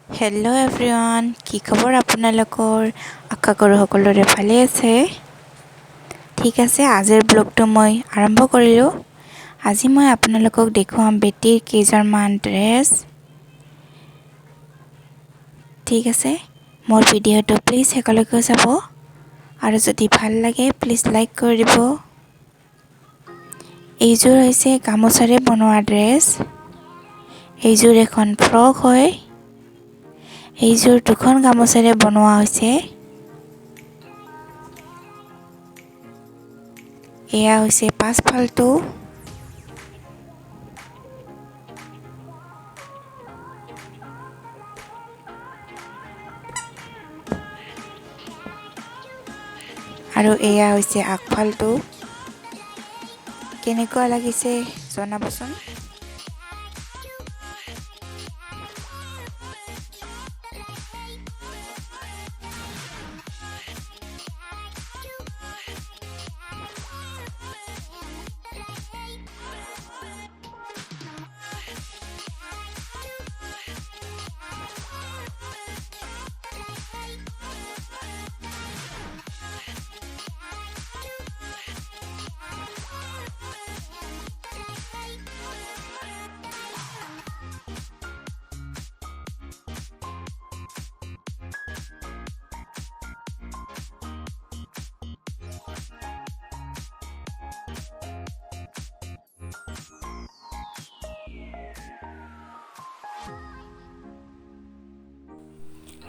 Hello' everyone, কি খবৰ আপোনালোকৰ? আশা কৰোঁ সকলোৰে ভালে আছে। ঠিক আছে, আজিৰ ব্লগটো মই আৰম্ভ কৰিলোঁ। আজি মই আপোনালোকক দেখুৱাম বেটীৰ কেইযোৰমান ড্ৰেছ। ঠিক আছে, মোৰ ভিডিঅ'টো প্লিজ শেষলৈকে চাব আৰু যদি ভাল লাগে প্লিজ লাইক কৰি দিব। এইযোৰ হৈছে গামোচাৰে বনোৱা ড্ৰেছ। এইযোৰ এখন ফ্ৰক হয়। এইযোৰ দুখন গামোচাৰে বনোৱা হৈছে। এয়া হৈছে পাছফালটো। আৰু এয়া হৈছে আগফালটো। কেনেকুৱা লাগিছে জনাবচোন।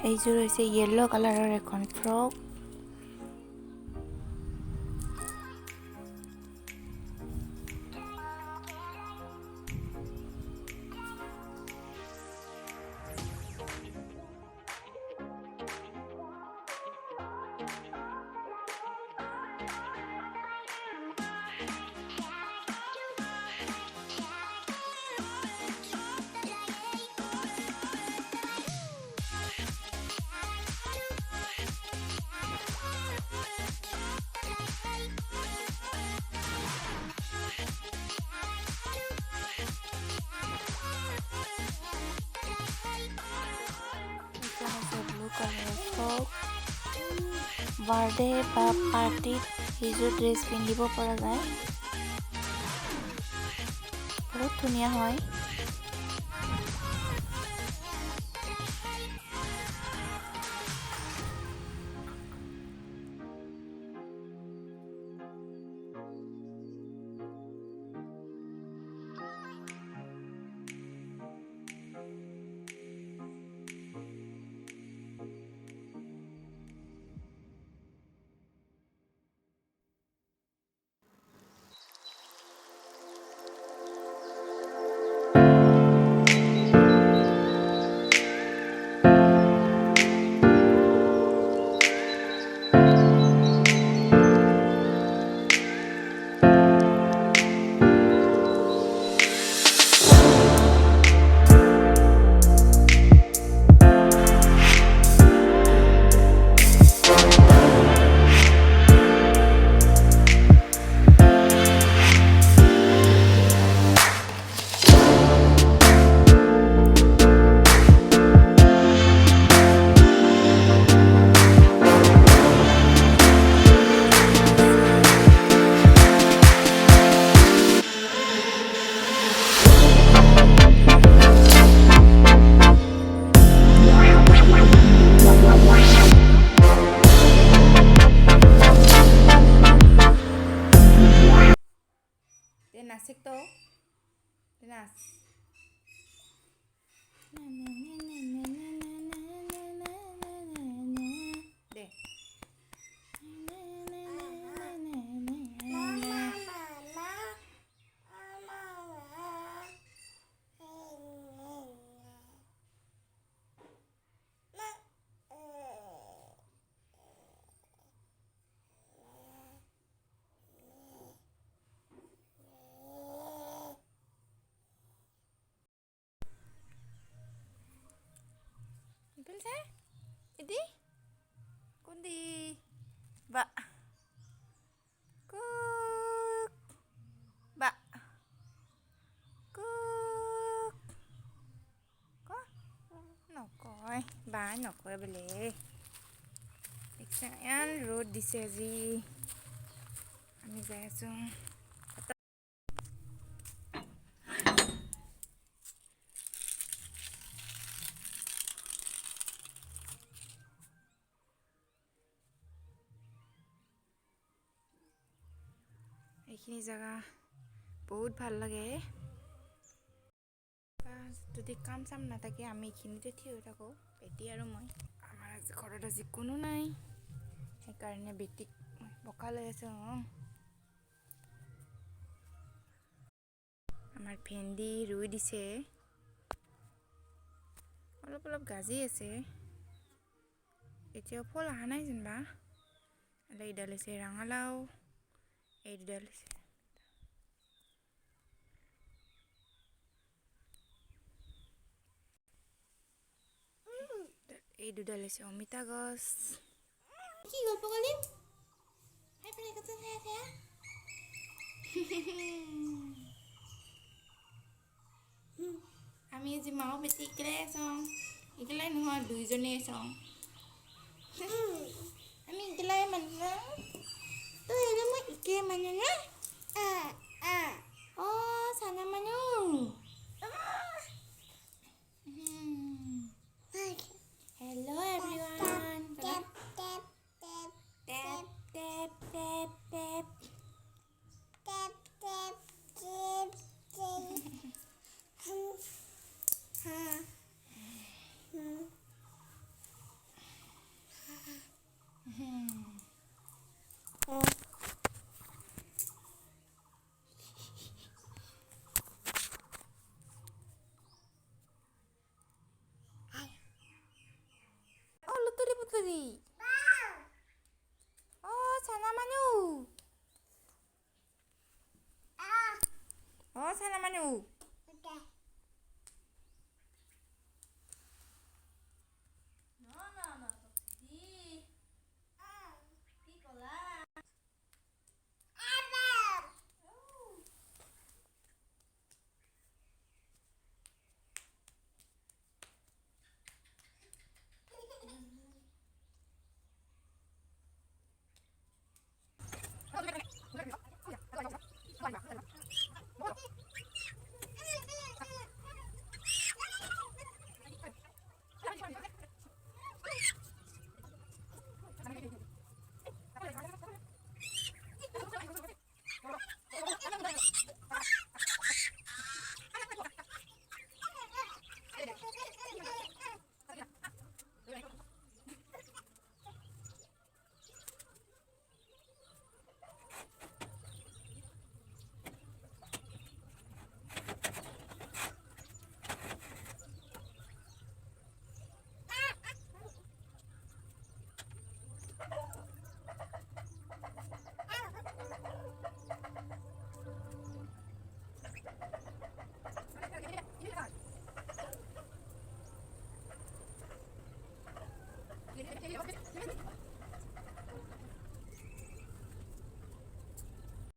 এইযোৰ হৈছে য়েল্ল' কালাৰৰ এখন ফ্ৰক। ব্লু কালাৰৰ ফ্ৰক। বাৰ্থডে বা পাৰ্টিত এইযোৰ ড্ৰেছ পিন্ধিব পৰা যায়। বহুত ধুনীয়া হয়। নাচিক তো নাচ। দে Pinse? Idi? Kundi? Ba? Cook? Ba? Cook? Có? Nó có বা নকয় বোলে দেখিছে ইমান ৰ'দ দিছে আজি আমি যাই আছোঁ এইখিনি জেগা বহুত ভাল লাগে যদি কাম চাম নাথাকে আমি এইখিনিতে থিয় হৈ থাকোঁ বেটি আৰু মই আমাৰ আজি ঘৰত আজি কোনো নাই সেইকাৰণে বেটিক বোকা লৈ আছোঁ আমাৰ ভেন্দি ৰুই দিছে অলপ অলপ গাজি আছে এতিয়াও ফল অহা নাই যেনিবা এইডাল হৈছে ৰঙালাও এই দুডাল হৈছে এই দুডাল হৈছে অমিতা গছ কি গল্প কলিম আমি আজি মাও বেছি একেলাই আছোঁ একেলাই নহয় দুইজনেই আছোঁ আমি একেলাই মানুহ না তই এনে মই একে মানুহ না অঁ চানা মানুহ